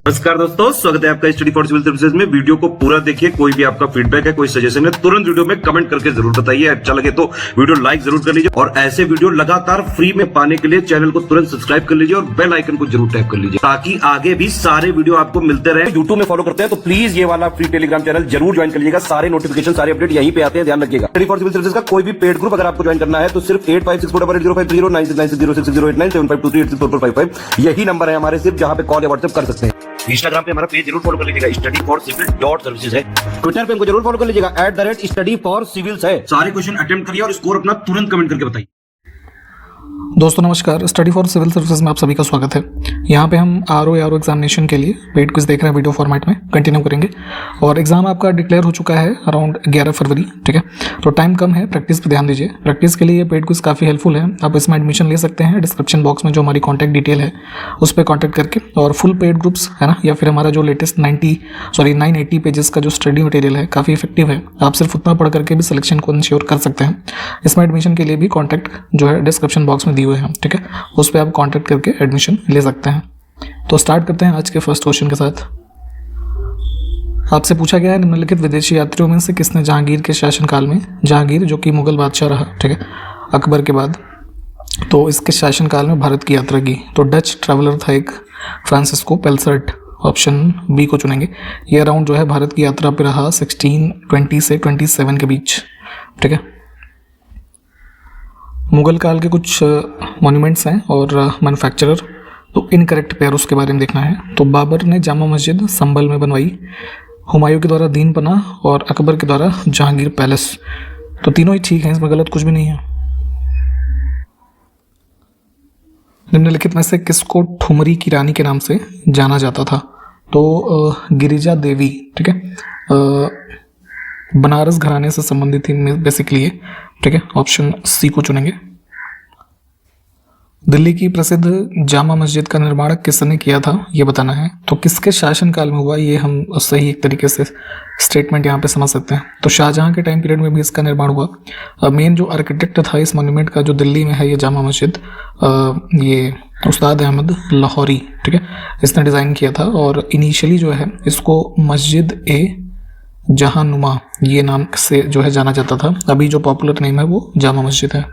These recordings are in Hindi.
नमस्कार दोस्तों, स्वागत है आपका स्टडी फॉर सिविल सर्विसेज में। वीडियो को पूरा देखिए। कोई भी आपका फीडबैक है, कोई सजेशन है, तुरंत वीडियो में कमेंट करके जरूर बताइए। अच्छा लगे तो वीडियो लाइक जरूर कर लीजिए और ऐसे वीडियो लगातार फ्री में पाने के लिए चैनल को तुरंत सब्सक्राइब कर लीजिए और बेल आइकन को जरूर टैप कर लीजिए ताकि आगे भी सारे वीडियो आपको मिलते रहे। यूट्यूब में फॉलो करते हैं तो प्लीज ये वाला फ्री टेलीग्राम चैनल जरूर ज्वाइन कर लीजिएगा। सारे नोटिफिकेशन, सारे अपडेट यहीं पे आते हैं, ध्यान रखिएगा। स्टडी फॉर सिविल सर्विसेज का कोई भी पेड ग्रुप अगर आपको ज्वाइन करना है तो सिर्फ 856480969606097523864455 यही नंबर है हमारे, सिर्फ जहां पे कॉल या व्हाट्सएप कर सकते हैं। इंस्टाग्राम पे हमारा पेज जरूर फॉलो कर लीजिएगा, studyforcivil.services है। ट्विटर पे हमको जरूर फॉलो कर लीजिएगा, @studyforcivils है। सारे क्वेश्चन अटेम्प्ट करिए और स्कोर अपना तुरंत कमेंट करके बताइए। दोस्तों नमस्कार, स्टडी फॉर सिविल सर्विसेज में आप सभी का स्वागत है। यहाँ पे हम आरओ एग्जामिनेशन के लिए पेड क्विज देख रहे हैं, वीडियो फॉर्मेट में कंटिन्यू करेंगे। और एग्जाम आपका डिक्लेयर हो चुका है अराउंड 11 फरवरी, ठीक है। तो टाइम कम है, प्रैक्टिस पे ध्यान दीजिए। प्रैक्टिस के लिए ये पेड क्विज काफ़ी हेल्पफुल है। आप इसमें एडमिशन ले सकते हैं। डिस्क्रिप्शन बॉक्स में जो हमारी कॉन्टैक्ट डिटेल है उस पर कॉन्टैक्ट करके, और फुल पेड ग्रुप्स है ना, या फिर हमारा जो लेटेस्ट 980 पेजेस का जो स्टडी मटेरियल है काफ़ी इफेक्टिव है। आप सिर्फ उतना पढ़ करके भी सिलेक्शन को इंश्योर कर सकते हैं। इसमें एडमिशन के लिए भी कॉन्टैक्ट जो है डिस्क्रिप्शन बॉक्स में दिए हुए हैं, ठीक है। उस पर आप कांटेक्ट करके एडमिशन ले सकते हैं। तो स्टार्ट करते हैं आज के फर्स्ट क्वेश्चन के साथ। आपसे पूछा गया है, निम्नलिखित विदेशी यात्रियों में से किसने जहांगीर के शासनकाल में, जहांगीर जो कि मुगल बादशाह रहा, ठीक है, अकबर के बाद, तो इसके शासनकाल में भारत की यात्रा की। तो डच ट्रैवलर था एक, फ्रांसिस्को पेल्सर्ट, ऑप्शन बी को चुनेंगे। ये अराउंड जो है भारत की यात्रा पे रहा 1620 से 27 के बीच, ठीक है। मुगल काल के कुछ मॉन्यूमेंट्स हैं और मैन्युफैक्चरर, तो इनकरेक्ट पेयर उसके बारे में देखना है। तो बाबर ने जामा मस्जिद संभल में बनवाई, हुमायूं के द्वारा दीन पनाह और अकबर के द्वारा जहांगीर पैलेस। तो तीनों ही ठीक हैं, इसमें गलत कुछ भी नहीं है। निम्नलिखित में से किसको ठुमरी की रानी के नाम से जाना जाता था? तो गिरिजा देवी, ठीक है, बनारस घराने से संबंधित थी बेसिकली, ठीक है। ऑप्शन सी को चुनेंगे। दिल्ली की प्रसिद्ध जामा मस्जिद का निर्माण किसने किया था, ये बताना है। तो किसके शासनकाल में हुआ, ये हम सही एक तरीके से स्टेटमेंट यहाँ पे समझ सकते हैं। तो शाहजहां के टाइम पीरियड में भी इसका निर्माण हुआ। मेन जो आर्किटेक्ट था इस मॉन्यूमेंट का, जो दिल्ली में है ये जामा मस्जिद, ये उस्ताद अहमद लाहौरी, ठीक है, इसने डिज़ाइन किया था। और इनिशियली जो है इसको मस्जिद ए जहानुमा ये नाम से जो है जाना जाता था। अभी जो पॉपुलर नेम है वो जामा मस्जिद है।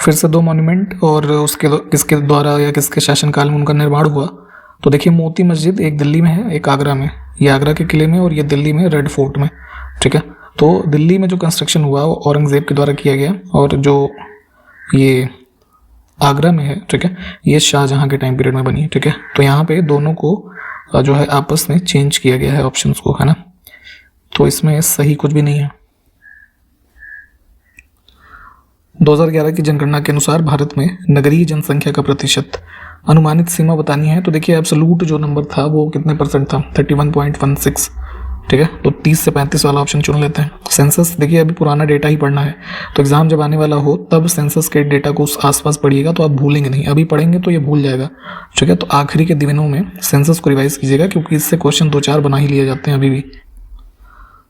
फिर से दो मॉन्यूमेंट और उसके किसके द्वारा या किसके शासनकाल में उनका निर्माण हुआ। तो देखिए, मोती मस्जिद एक दिल्ली में है, एक आगरा में। ये आगरा के किले में और ये दिल्ली में रेड फोर्ट में, ठीक है। तो दिल्ली में जो कंस्ट्रक्शन हुआ वो औरंगजेब के द्वारा किया गया, और जो ये आगरा में है, ठीक है, ये शाहजहां के टाइम पीरियड में बनी, ठीक है। तो यहाँ पे दोनों को जो है आपस में चेंज किया गया है ऑप्शंस को, है ना। तो इसमें सही कुछ भी नहीं है। 2011 की जनगणना के अनुसार भारत में नगरीय जनसंख्या का प्रतिशत, अनुमानित सीमा बतानी है। तो देखिए, एब्सोल्यूट जो नंबर था वो कितने परसेंट था, 31.16, ठीक है। तो 30 से 35 वाला ऑप्शन चुन लेते हैं। सेंसस, देखिए अभी पुराना डेटा ही पढ़ना है, तो एग्जाम जब आने वाला हो तब सेंसस के डेटा को उस आसपास पढ़िएगा तो आप भूलेंगे नहीं। अभी पढ़ेंगे तो ये भूल जाएगा, ठीक है। तो आखिरी के दिनों में सेंसस को रिवाइज कीजिएगा, क्योंकि इससे क्वेश्चन 2-4 बना ही लिए जाते हैं अभी भी।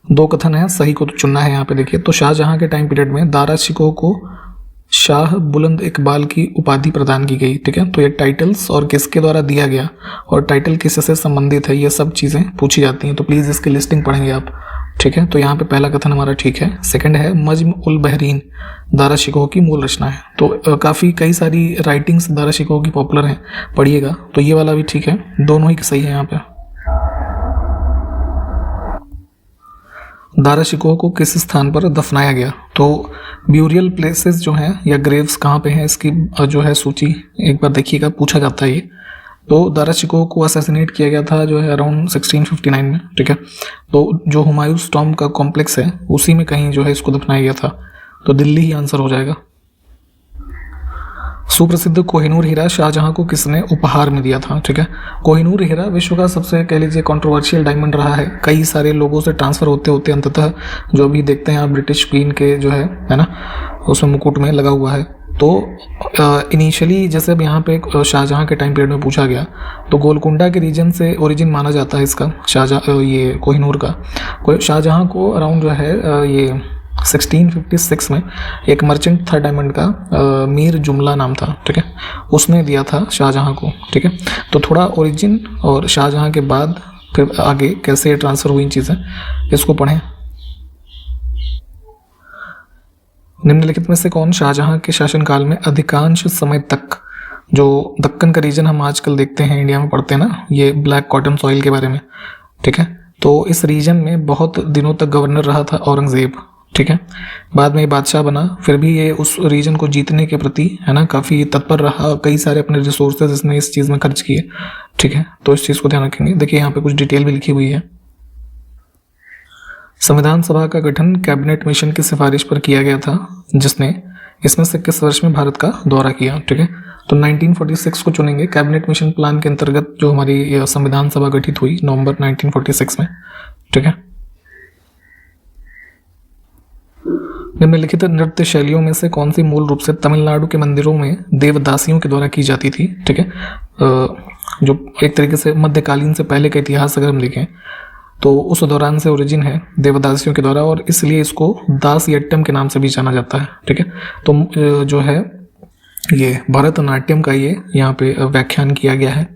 दो कथन है, सही को तो चुनना है यहाँ पे। देखिए, तो शाहजहां के टाइम पीरियड में दारा शिकोह को शाह बुलंद इकबाल की उपाधि प्रदान की गई, ठीक है। तो ये टाइटल्स और किसके द्वारा दिया गया और टाइटल किससे संबंधित है, ये सब चीज़ें पूछी जाती हैं। तो प्लीज़ इसकी लिस्टिंग पढ़ेंगे आप, ठीक है। तो यहाँ पे पहला कथन हमारा ठीक है। सेकंड है, मज्म उल बहरीन दारा शिकोह की मूल रचना है। तो काफ़ी कई सारी राइटिंग्स दारा शिकोह की पॉपुलर हैं, पढ़िएगा। तो ये वाला भी ठीक है, दोनों ही सही है यहाँ पे। दारा शिकोह को किस स्थान पर दफनाया गया? तो ब्यूरियल प्लेसेस जो हैं या ग्रेव्स कहाँ पे हैं, इसकी जो है सूची एक बार देखिएगा, पूछा जाता है ये। तो दारा शिकोह को असैसिनेट किया गया था जो है अराउंड 1659 में, ठीक है। तो जो हुमायूं टॉम्ब का कॉम्प्लेक्स है उसी में कहीं जो है इसको दफनाया गया था। तो दिल्ली ही आंसर हो जाएगा। सुप्रसिद्ध कोहिनूर हीरा शाहजहां को किसने उपहार में दिया था, ठीक है। कोहिनूर हीरा विश्व का सबसे कह लीजिए कंट्रोवर्शियल डायमंड रहा है। कई सारे लोगों से ट्रांसफर होते होते अंततः जो भी देखते हैं आप ब्रिटिश क्वीन के जो है ना, उसमें मुकुट में लगा हुआ है। तो इनिशियली जैसे अब यहाँ पे शाहजहां के टाइम पीरियड में पूछा गया, तो गोलकुंडा के रीजन से ओरिजिन माना जाता है इसका, ये कोहिनूर का। शाहजहां को अराउंड जो है ये 1656 में एक मर्चेंट था डायमंड का, मीर जुमला नाम था, ठीक है, उसने दिया था शाहजहां को, ठीक है। तो थोड़ा ओरिजिन और शाहजहां के बाद फिर आगे कैसे ट्रांसफ़र हुई चीज़ें, इसको पढ़ें। निम्नलिखित में से कौन शाहजहां के शासनकाल में अधिकांश समय तक, जो दक्कन का रीजन हम आजकल देखते हैं इंडिया में पढ़ते हैं ना, ये ब्लैक कॉटन सॉइल के बारे में, ठीक है, तो इस रीजन में बहुत दिनों तक गवर्नर रहा था औरंगज़ेब, ठीक है। बाद में ये बादशाह बना, फिर भी ये उस रीजन को जीतने के प्रति, है ना, काफ़ी तत्पर रहा, कई सारे अपने रिसोर्सेज इसने इस चीज़ में खर्च किए, ठीक है। तो इस चीज़ को ध्यान रखेंगे। देखिए यहाँ पे कुछ डिटेल भी लिखी हुई है। संविधान सभा का गठन कैबिनेट मिशन की सिफारिश पर किया गया था, जिसने इसमें से किस वर्ष में भारत का दौरा किया, ठीक है। तो 1946 को चुनेंगे। कैबिनेट मिशन प्लान के अंतर्गत जो हमारी संविधान सभा गठित हुई नवंबर 1946 में, ठीक है। निम्नलिखित नृत्य शैलियों में से कौन सी मूल रूप से तमिलनाडु के मंदिरों में देवदासियों के द्वारा की जाती थी, ठीक है। जो एक तरीके से मध्यकालीन से पहले का इतिहास अगर हम देखें तो उस दौरान से ओरिजिन है देवदासियों के द्वारा, और इसलिए इसको दासयट्टम के नाम से भी जाना जाता है, ठीक है। तो जो है ये भरतनाट्यम का ये यहाँ पे व्याख्यान किया गया है।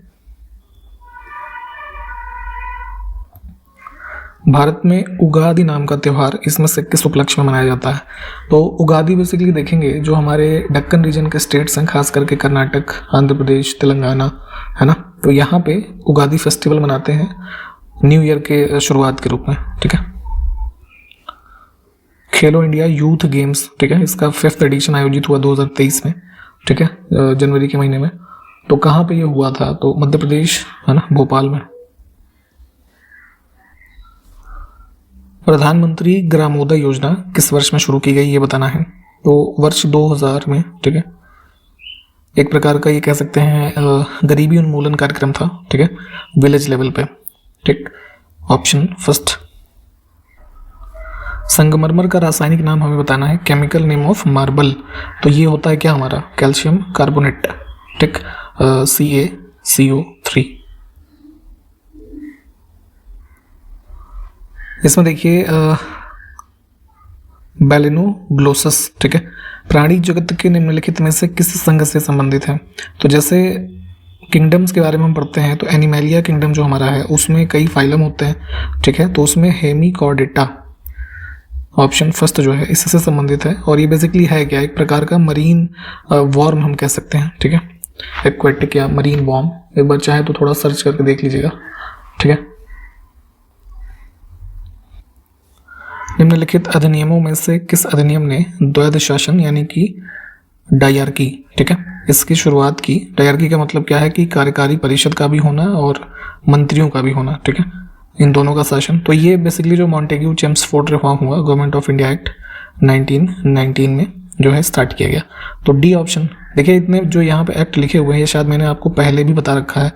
भारत में उगादि नाम का त्यौहार इसमें से किस उपलक्ष्य में मनाया जाता है? तो उगादि बेसिकली देखेंगे जो हमारे दक्कन रीजन के स्टेट्स हैं, खास करके कर्नाटक, आंध्र प्रदेश, तेलंगाना, है ना, तो यहाँ पे उगादि फेस्टिवल मनाते हैं न्यू ईयर के शुरुआत के रूप में, ठीक है। खेलो इंडिया यूथ गेम्स, ठीक है, इसका 5th एडिशन आयोजित हुआ 2023 में, ठीक है, जनवरी के महीने में। तो कहाँ पे ये हुआ था? तो मध्य प्रदेश, है ना, भोपाल में। प्रधानमंत्री ग्रामोदय योजना किस वर्ष में शुरू की गई, ये बताना है। तो वर्ष 2000 में, ठीक है। एक प्रकार का ये कह सकते हैं गरीबी उन्मूलन कार्यक्रम था, ठीक है, विलेज लेवल पे, ठीक। Option first. संगमरमर का रासायनिक नाम हमें बताना है, केमिकल नेम ऑफ मार्बल। तो ये होता है क्या हमारा कैल्शियम कार्बोनेट, ठीक, CaCO3। इसमें देखिए बैलेनोग्लोसस, ठीक है, प्राणी जगत के निम्नलिखित में से किस संघ से संबंधित है? तो जैसे किंगडम्स के बारे में हम पढ़ते हैं तो एनिमेलिया किंगडम जो हमारा है उसमें कई फाइलम होते हैं, ठीक है, तो उसमें हेमिकॉर्डेटा ऑप्शन फर्स्ट जो है इससे संबंधित है। और ये बेसिकली है क्या, एक प्रकार का मरीन वॉर्म हम कह सकते हैं, ठीक है, एक्वेटिक या मरीन वॉर्म। एक बार चाहे तो थोड़ा सर्च करके देख लीजिएगा, ठीक है। निम्नलिखित अधिनियमों में से किस अधिनियम ने द्वैध शासन यानी कि डायरकी, ठीक है, इसकी शुरुआत की? डायरकी का मतलब क्या है कि कार्यकारी परिषद का भी होना और मंत्रियों का भी होना, ठीक है, इन दोनों का शासन। तो ये बेसिकली जो मॉन्टेग्यू चेम्सफोर्ड रिफॉर्म हुआ गवर्नमेंट ऑफ इंडिया एक्ट 1919 में जो है स्टार्ट किया गया। तो डी ऑप्शन। देखिए इतने जो यहाँ पे एक्ट लिखे हुए हैं ये शायद मैंने आपको पहले भी बता रखा है।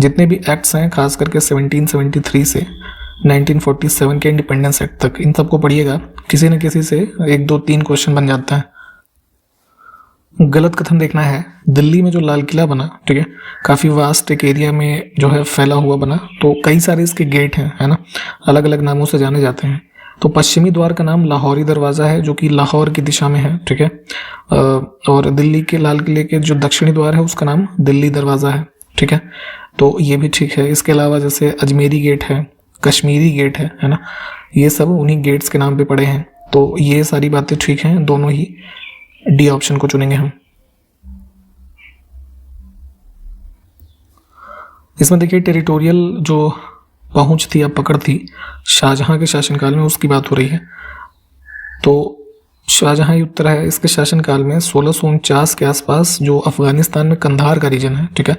जितने भी एक्ट्स हैं खास करके 1773 से 1947 के इंडिपेंडेंस एक्ट तक, इन सबको पढ़िएगा, किसी न किसी से 1 2 3 क्वेश्चन बन जाता है। गलत कथन देखना है, दिल्ली में जो लाल किला बना, ठीक है, काफ़ी वास्ट एक एरिया में जो है फैला हुआ बना, तो कई सारे इसके गेट हैं, है ना, अलग अलग नामों से जाने जाते हैं। तो पश्चिमी द्वार का नाम लाहौरी दरवाज़ा है जो कि लाहौर की दिशा में है, ठीक है, और दिल्ली के लाल किले के जो दक्षिणी द्वार है उसका नाम दिल्ली दरवाज़ा है, ठीक है, तो ये भी ठीक है। इसके अलावा जैसे अजमेरी गेट है, कश्मीरी गेट है ना, ये सब उन्हीं गेट्स के नाम पे पड़े हैं। तो ये सारी बातें ठीक हैं, दोनों ही। डी ऑप्शन को चुनेंगे हम। इसमें देखिए टेरिटोरियल जो पहुंच थी या पकड़ थी शाहजहां के शासनकाल में, उसकी बात हो रही है। तो शाहजहां ही उत्तर है। इसके शासनकाल में 1649 के आसपास जो अफगानिस्तान में कंधार का रीजन है, ठीक है,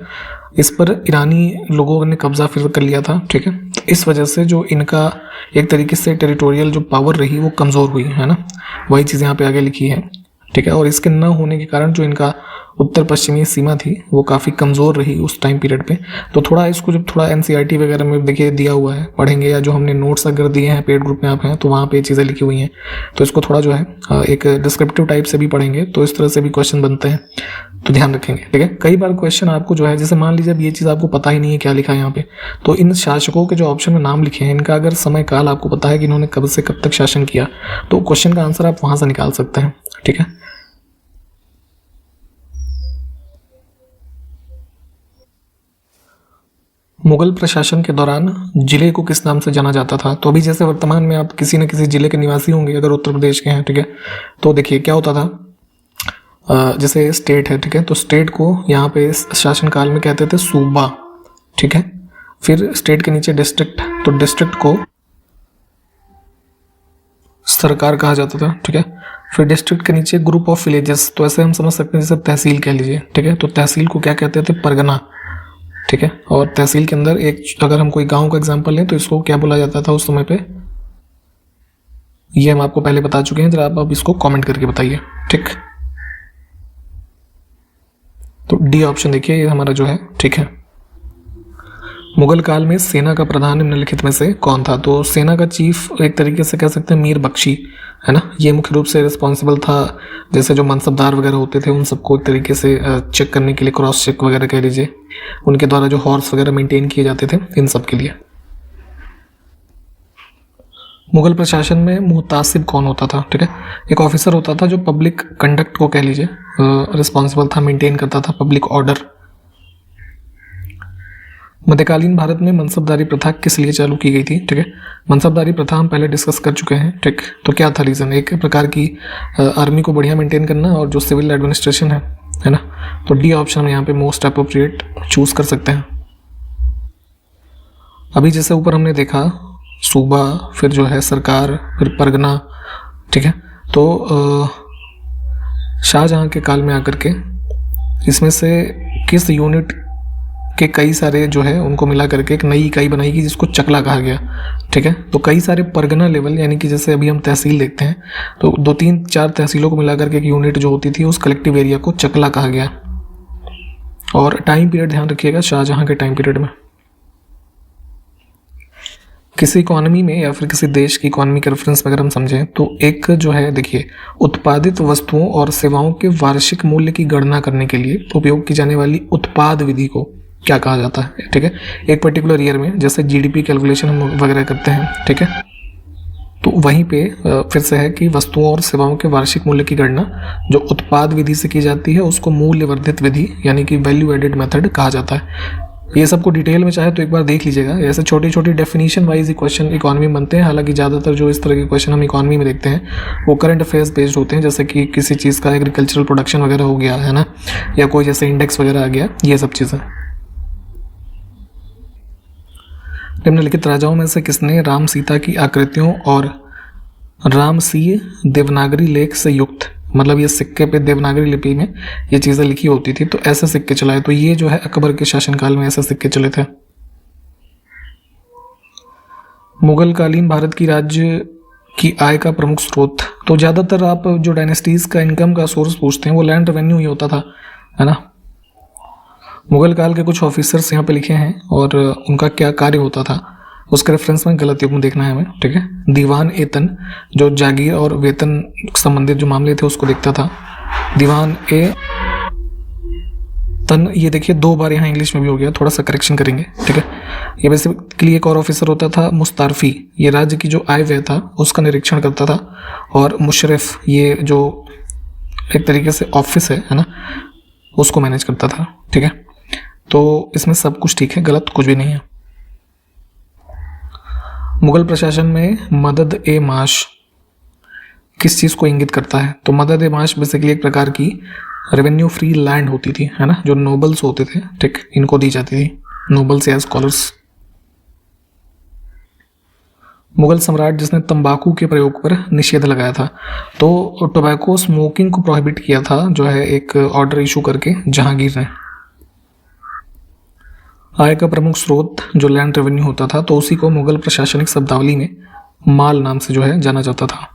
इस पर ईरानी लोगों ने कब्जा फिर कर लिया था, ठीक है। तो इस वजह से जो इनका एक तरीके से टेरिटोरियल जो पावर रही वो कमज़ोर हुई, है ना, वही चीज़ यहाँ पे आगे लिखी है, ठीक है। और इसके न होने के कारण जो इनका उत्तर पश्चिमी सीमा थी वो काफ़ी कमज़ोर रही उस टाइम पीरियड पे। तो थोड़ा इसको जब थोड़ा एनसीईआरटी वगैरह में देखिए दिया हुआ है पढ़ेंगे, या जो हमने नोट्स अगर दिए हैं पेड ग्रुप में आप हैं तो वहाँ पे चीज़ें लिखी हुई हैं, तो इसको थोड़ा जो है एक डिस्क्रिप्टिव टाइप से भी पढ़ेंगे तो इस तरह से भी क्वेश्चन बनते हैं, तो ध्यान रखेंगे। ठीक है, कई बार क्वेश्चन आपको जो है जैसे मान लीजिए अब ये चीज़ आपको पता ही नहीं है क्या लिखा है यहाँ पे, तो इन शासकों के जो ऑप्शन में नाम लिखे हैं इनका अगर समय काल आपको पता है कि इन्होंने कब से कब तक शासन किया, तो क्वेश्चन का आंसर आप वहाँ से निकाल सकते हैं। ठीक है, मुगल प्रशासन के दौरान जिले को किस नाम से जाना जाता था? तो अभी जैसे वर्तमान में आप किसी न किसी जिले के निवासी होंगे अगर उत्तर प्रदेश के हैं, ठीक है, तो देखिए क्या होता था, जैसे स्टेट है, ठीक है, तो स्टेट को यहाँ पे शासन काल में कहते थे सूबा। ठीक है, फिर स्टेट के नीचे डिस्ट्रिक्ट, तो डिस्ट्रिक्ट को सरकार कहा जाता था। ठीक है, फिर डिस्ट्रिक्ट के नीचे ग्रुप ऑफ विलेजेस, तो ऐसे हम समझ सकते हैं जैसे तहसील कह लीजिए। ठीक है, तो तहसील को क्या कहते थे? परगना। ठीक है, और तहसील के अंदर एक अगर हम कोई गांव का एग्जांपल लें तो इसको क्या बोला जाता था उस समय पे, ये हम आपको पहले बता चुके हैं, जरा आप अब इसको कमेंट करके बताइए। ठीक, तो डी ऑप्शन देखिए ये हमारा जो है। ठीक है, मुगल काल में सेना का प्रधान निम्नलिखित में से कौन था? तो सेना का चीफ एक तरीके से कह सकते हैं मीर बख्शी, है ना, ये मुख्य रूप से रिस्पॉन्सिबल था, जैसे जो मनसबदार वगैरह होते थे उन सबको एक तरीके से चेक करने के लिए, क्रॉस चेक वगैरह कह लीजिए, उनके द्वारा जो हॉर्स वगैरह मेंटेन किए जाते थे इन सब के लिए। मुगल प्रशासन में मुहतासिब कौन होता था? ठीक है, एक ऑफिसर होता था जो पब्लिक कंडक्ट को कह लीजिए रिस्पॉन्सिबल था, मेंटेन करता था पब्लिक ऑर्डर। मध्यकालीन भारत में मनसबदारी प्रथा किस लिए चालू की गई थी? ठीक है, मनसबदारी प्रथा हम पहले डिस्कस कर चुके हैं। ठीक, तो क्या था रीज़न? एक प्रकार की आर्मी को बढ़िया मेंटेन करना और जो सिविल एडमिनिस्ट्रेशन है ना, तो डी ऑप्शन हम यहाँ पे मोस्ट अप्रोप्रिएट चूज कर सकते हैं। अभी जैसे ऊपर हमने देखा सूबा, फिर जो है सरकार, फिर परगना। ठीक है, तो शाहजहां के काल में आकर के इसमें से किस यूनिट के कई सारे जो है उनको मिला करके एक नई इकाई बनाई गई जिसको चकला कहा गया। ठीक है, तो कई सारे परगना लेवल, यानी कि जैसे अभी हम तहसील देखते हैं तो 2-3-4 तहसीलों को मिला करके एक यूनिट जो होती थी उस कलेक्टिव एरिया को चकला कहा गया। और टाइम पीरियड ध्यान रखिएगा शाहजहां के टाइम पीरियड में। किसी इकोनॉमी में या फिर किसी देश की इकोनॉमी के रेफरेंस में अगर हम समझें तो एक जो है देखिए, उत्पादित वस्तुओं और सेवाओं के वार्षिक मूल्य की गणना करने के लिए उपयोग की जाने वाली उत्पाद विधि को क्या कहा जाता है? ठीक है, एक पर्टिकुलर ईयर में जैसे जीडीपी कैलकुलेशन हम वगैरह करते हैं। ठीक है, तो वहीं पे फिर से है कि वस्तुओं और सेवाओं के वार्षिक मूल्य की गणना जो उत्पाद विधि से की जाती है उसको मूल्य वर्धित विधि यानी कि वैल्यू एडेड मेथड कहा जाता है। ये सबको डिटेल में चाहे तो एक बार देख लीजिएगा। ऐसे छोटी छोटी डेफिनेशन वाइज ही क्वेश्चन इकोनॉमी में बनते हैं। हालांकि ज़्यादातर जो इस तरह के क्वेश्चन हम इकोनॉमी में देखते हैं वो करंट अफेयर्स बेस्ड होते हैं, जैसे कि किसी चीज़ का एग्रीकल्चरल प्रोडक्शन वगैरह हो गया, है ना, या कोई जैसे इंडेक्स वगैरह आ गया, ये सब चीज़ें। निम्नलिखित राजाओं में से किसने राम सीता की आकृतियों और रामसीय देवनागरी लेख से युक्त, मतलब ये सिक्के पे देवनागरी लिपि में ये चीज़ें लिखी होती थी, तो ऐसे सिक्के चलाए? तो ये जो है अकबर के शासनकाल में ऐसे सिक्के चले थे। मुगल कालीन भारत की राज्य की आय का प्रमुख स्रोत, तो ज़्यादातर आप जो डायनेस्टीज़ का इनकम का सोर्स पूछते हैं वो लैंड रेवेन्यू ही होता था, है ना। मुगल काल के कुछ ऑफिसर्स यहाँ पे लिखे हैं और उनका क्या कार्य होता था उसके रेफरेंस में गलत युग में देखना है हमें। ठीक है, दीवान ए तन जो जागीर और वेतन संबंधित जो मामले थे उसको देखता था। दीवान ए तन, ये देखिए 2 बार यहाँ इंग्लिश में भी हो गया, थोड़ा सा करेक्शन करेंगे। ठीक है, ये बेसिकली एक और ऑफिसर होता था मुस्तारफी, ये राज्य की जो आय व्यय था उसका निरीक्षण करता था। और मुशर्रफ ये जो एक तरीके से ऑफिस है ना, उसको मैनेज करता था। ठीक है, तो इसमें सब कुछ ठीक है, गलत कुछ भी नहीं है। मुगल प्रशासन में मदद ए माश किस चीज़ को इंगित करता है? तो मदद ए माश बेसिकली एक प्रकार की रेवेन्यू फ्री लैंड होती थी, है ना, जो नोबल्स होते थे, ठीक, इनको दी जाती थी, नोबल्स या स्कॉलर्स। मुगल सम्राट जिसने तंबाकू के प्रयोग पर निषेध लगाया था, तो टोबैको स्मोकिंग को प्रोहिबिट किया था, जो है एक ऑर्डर इशू करके जहांगीर ने। आय का प्रमुख स्रोत जो लैंड रेवेन्यू होता था, तो उसी को मुगल प्रशासनिक शब्दावली में माल नाम से जो है जाना जाता था।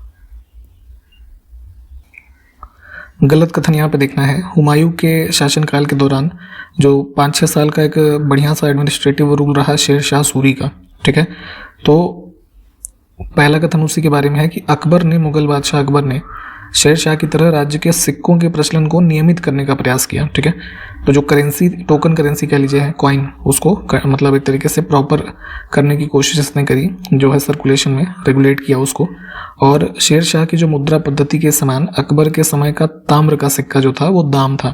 गलत कथन यहाँ पे देखना है। हुमायूं के शासनकाल के दौरान जो 5-6 साल का एक बढ़िया सा एडमिनिस्ट्रेटिव रूल रहा शेर शाह सूरी का, ठीक है। तो पहला कथन उसी के बारे में है कि अकबर ने, मुगल बादशाह अकबर ने शेर शाह की तरह राज्य के सिक्कों के प्रचलन को नियमित करने का प्रयास किया, ठीक है। तो जो करेंसी, टोकन करेंसी कह लीजिए है, कॉइन, उसको मतलब एक तरीके से प्रॉपर करने की कोशिश इसने करी, जो है सर्कुलेशन में रेगुलेट किया उसको। और शेर शाह की जो मुद्रा पद्धति के समान अकबर के समय का ताम्र का सिक्का जो था वो दाम था।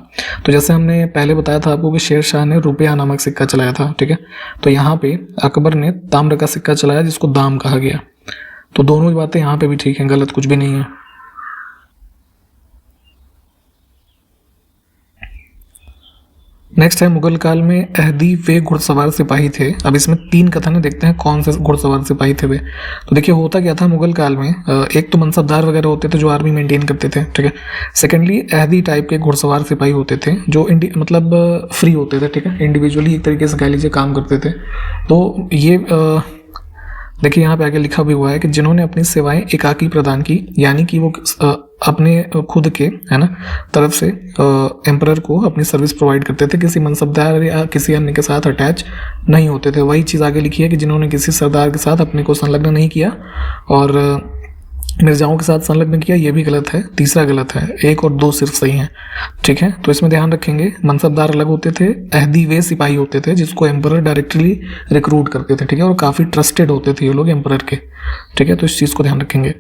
तो जैसे हमने पहले बताया था आपको कि शेर शाह ने रुपया नामक सिक्का चलाया था, ठीक है। तो यहाँ पे अकबर ने ताम्र का सिक्का चलाया जिसको दाम कहा गया। तो दोनों बातें यहाँ पे भी ठीक हैं, गलत कुछ भी नहीं है। नेक्स्ट है, मुगल काल में अहदी वे घुड़सवार सिपाही थे। अब इसमें 3 कथन है, देखते हैं कौन से घुड़सवार सिपाही थे वे। तो देखिए होता क्या था मुगल काल में, एक तो मनसबदार वगैरह होते थे जो आर्मी मेंटेन करते थे, ठीक है। सेकेंडली अहदी टाइप के घुड़सवार सिपाही होते थे जो मतलब फ्री होते थे, ठीक है, इंडिविजुअली एक तरीके से कह लीजिए काम करते थे। तो ये देखिए यहाँ पे आगे लिखा भी हुआ है कि जिन्होंने अपनी सेवाएं एकाकी प्रदान की, यानी कि वो अपने खुद के, है ना, तरफ से एम्परर को अपनी सर्विस प्रोवाइड करते थे, किसी मनसबदार या किसी अन्य के साथ अटैच नहीं होते थे। वही चीज़ आगे लिखी है कि जिन्होंने किसी सरदार के साथ अपने को संलग्न नहीं किया और मिर्जाओं के साथ संलग्न किया, ये भी गलत है। तीसरा गलत है, 1 और 2 सिर्फ सही हैं, ठीक है। तो इसमें ध्यान रखेंगे, मनसबदार अलग होते थे, अहदी वे सिपाही होते थे जिसको एम्परर डायरेक्टली रिक्रूट करते थे, ठीक है, और काफ़ी ट्रस्टेड होते थे ये लोग एम्परर के, ठीक है। तो इस चीज़ को ध्यान रखेंगे।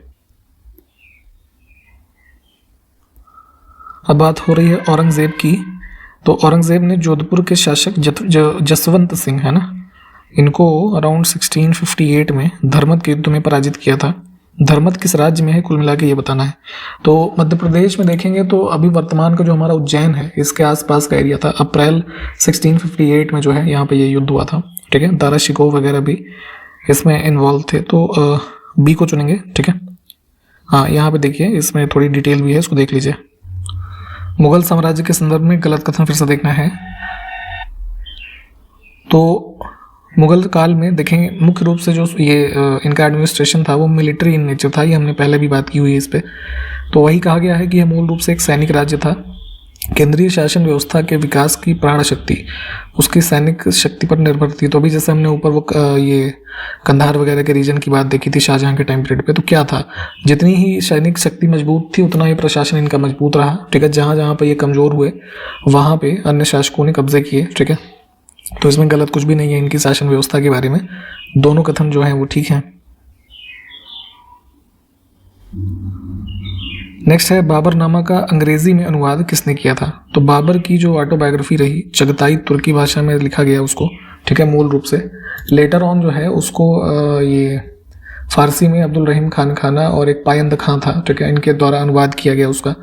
अब बात हो रही है औरंगजेब की। तो औरंगजेब ने जोधपुर के शासक जसवंत सिंह, है ना, इनको अराउंड 1658 में धर्मत के युद्ध में पराजित किया था। धर्मत किस राज्य में है कुल मिला के ये बताना है। तो मध्य प्रदेश में देखेंगे तो अभी वर्तमान का जो हमारा उज्जैन है इसके आसपास का एरिया था। अप्रैल 1658 में जो है यहाँ पे ये युद्ध हुआ था, ठीक है। दारा शिकोह वगैरह भी इसमें इन्वॉल्व थे। तो बी को चुनेंगे, ठीक है। हाँ, यहाँ पे देखिए इसमें थोड़ी डिटेल भी है, इसको देख लीजिए। मुगल साम्राज्य के संदर्भ में गलत कथन फिर से देखना है। तो मुगल काल में देखेंगे मुख्य रूप से जो ये इनका एडमिनिस्ट्रेशन था वो मिलिट्री इन नेचर था, ये हमने पहले भी बात की हुई है इस पे। तो वही कहा गया है कि यह मूल रूप से एक सैनिक राज्य था। केंद्रीय शासन व्यवस्था के विकास की प्राण शक्ति उसकी सैनिक शक्ति पर निर्भर थी। तो अभी जैसे हमने ऊपर वो ये कंधार वगैरह के रीजन की बात देखी थी शाहजहां के टाइम पीरियड पे, तो क्या था, जितनी ही सैनिक शक्ति मजबूत थी उतना ही प्रशासन इनका मजबूत रहा, ठीक है। जहाँ जहाँ पे ये कमज़ोर हुए वहाँ पे अन्य शासकों ने कब्जे किए, ठीक है। तो इसमें गलत कुछ भी नहीं है इनकी शासन व्यवस्था के बारे में, दोनों कथन जो हैं वो ठीक हैं। नेक्स्ट है, बाबरनामा का अंग्रेजी में अनुवाद किसने किया था। तो बाबर की जो ऑटोबायोग्राफी रही चगताई तुर्की भाषा में लिखा गया उसको, ठीक है, मूल रूप से। लेटर ऑन जो है उसको ये फारसी में अब्दुल रहीम खान खाना और एक पायंद खां था, ठीक है, इनके द्वारा अनुवाद किया गया उसका।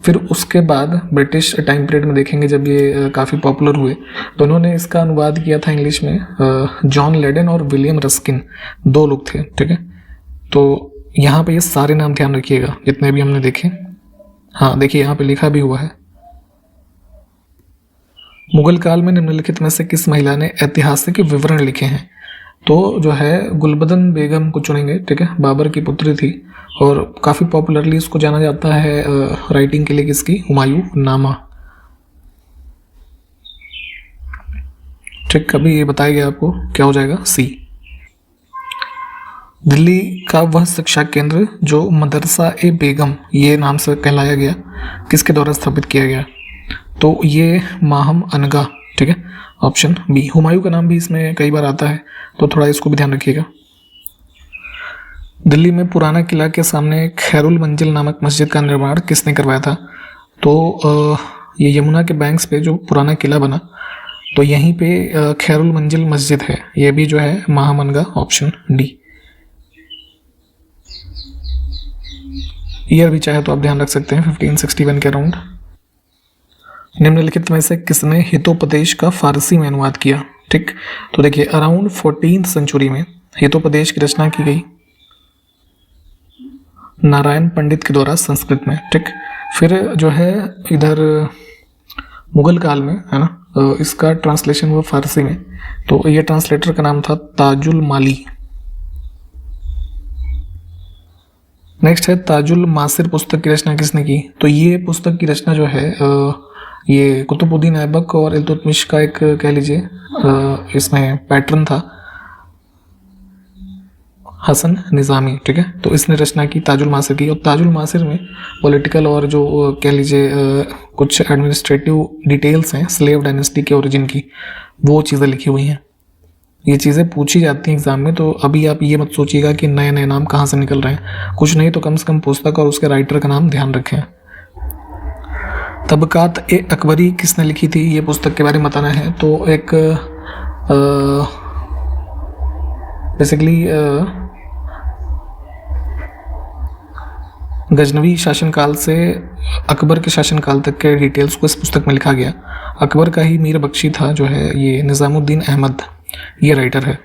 फिर उसके बाद ब्रिटिश टाइम पीरियड में देखेंगे जब ये काफ़ी पॉपुलर हुए तो उन्होंने इसका अनुवाद किया था इंग्लिश में। जॉन लेडन और विलियम रस्किन 2 लोग थे, ठीक है। तो यहाँ पे ये सारे नाम ध्यान रखिएगा जितने भी हमने देखे। हाँ देखिए यहाँ पे लिखा भी हुआ है। मुगल काल में निम्नलिखित में से किस महिला ने ऐतिहासिक विवरण लिखे हैं। तो जो है गुलबदन बेगम को चुनेंगे, ठीक है, बाबर की पुत्री थी और काफ़ी पॉपुलरली इसको जाना जाता है राइटिंग के लिए किसकी, हुमायूं नामा, ठीक। अभी ये बताया गया आपको क्या हो जाएगा, सी। दिल्ली का वह शिक्षा केंद्र जो मदरसा ए बेगम ये नाम से कहलाया गया किसके द्वारा स्थापित किया गया। तो ये माहम अनगा, ठीक है, ऑप्शन बी। हुमायूं का नाम भी इसमें कई बार आता है तो थोड़ा इसको भी ध्यान रखिएगा। दिल्ली में पुराना किला के सामने खैरुल मंजिल नामक मस्जिद का निर्माण किसने करवाया था। तो ये यमुना के बैंक्स पे जो पुराना किला बना तो यहीं पे खैरुल मंजिल मस्जिद है, ये भी जो है माहम अनगा, ऑप्शन डी। ईयर भी चाहे तो आप ध्यान रख सकते हैं 1561 के अराउंड। निम्नलिखित में से किसने हितोपदेश का फारसी में अनुवाद किया, ठीक। तो देखिए अराउंड 14th सेंचुरी में हितोपदेश की रचना की गई नारायण पंडित के द्वारा संस्कृत में, ठीक। फिर जो है इधर मुगल काल में, है ना, इसका ट्रांसलेशन हुआ फारसी में। तो ये ट्रांसलेटर का नाम था ताजुल माली। नेक्स्ट है ताजुल मासिर पुस्तक की रचना किसने की? तो ये पुस्तक की रचना जो है ये कुतुबुद्दीन ऐबक और इल्तुतमिश का एक कह लीजिए इसमें पैटर्न था, हसन निज़ामी, ठीक है। तो इसने रचना की ताजुल मासिर की, और ताजुल मासिर में पॉलिटिकल और जो कह लीजिए कुछ एडमिनिस्ट्रेटिव डिटेल्स हैं स्लेव डायनेस्टी के ओरिजिन की, वो चीज़ें लिखी हुई हैं। ये चीज़ें पूछी जाती हैं एग्जाम में, तो अभी आप ये मत सोचिएगा कि नए नए नाम कहाँ से निकल रहे हैं, कुछ नहीं तो कम से कम पुस्तक और उसके राइटर का नाम ध्यान रखें। तबकात ए अकबरी किसने लिखी थी? ये पुस्तक के बारे में बताना है। तो एक बेसिकली गजनवी शासनकाल से अकबर के शासनकाल तक के डिटेल्स को इस पुस्तक में लिखा गया। अकबर का ही मीर बख्शी था जो है ये निज़ामुद्दीन अहमद, ये राइटर है।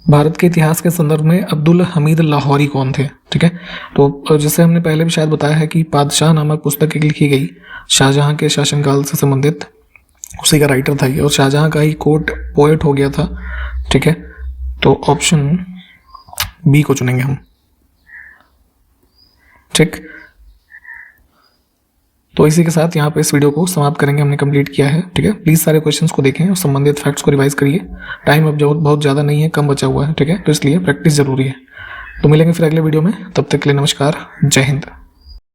भारत के इतिहास के संदर्भ में अब्दुल हमीद लाहौरी कौन थे? ठीक है, तो जैसे हमने पहले भी शायद बताया है कि पादशाह नामक पुस्तक एक लिखी गई शाहजहां के शासनकाल से संबंधित, उसी का राइटर था ये, और शाहजहां का ही कोर्ट पोएट हो गया था। ठीक है, तो ऑप्शन बी को चुनेंगे हम। ठीक, तो इसी के साथ यहाँ पे इस वीडियो को समाप्त करेंगे, हमने कंप्लीट किया है। ठीक है, प्लीज़ सारे क्वेश्चंस को देखें और संबंधित फैक्ट्स को रिवाइज करिए। टाइम अब बहुत ज़्यादा नहीं है, कम बचा हुआ है। ठीक है, तो इसलिए प्रैक्टिस जरूरी है। तो मिलेंगे फिर अगले वीडियो में, तब तक के लिए नमस्कार, जय हिंद।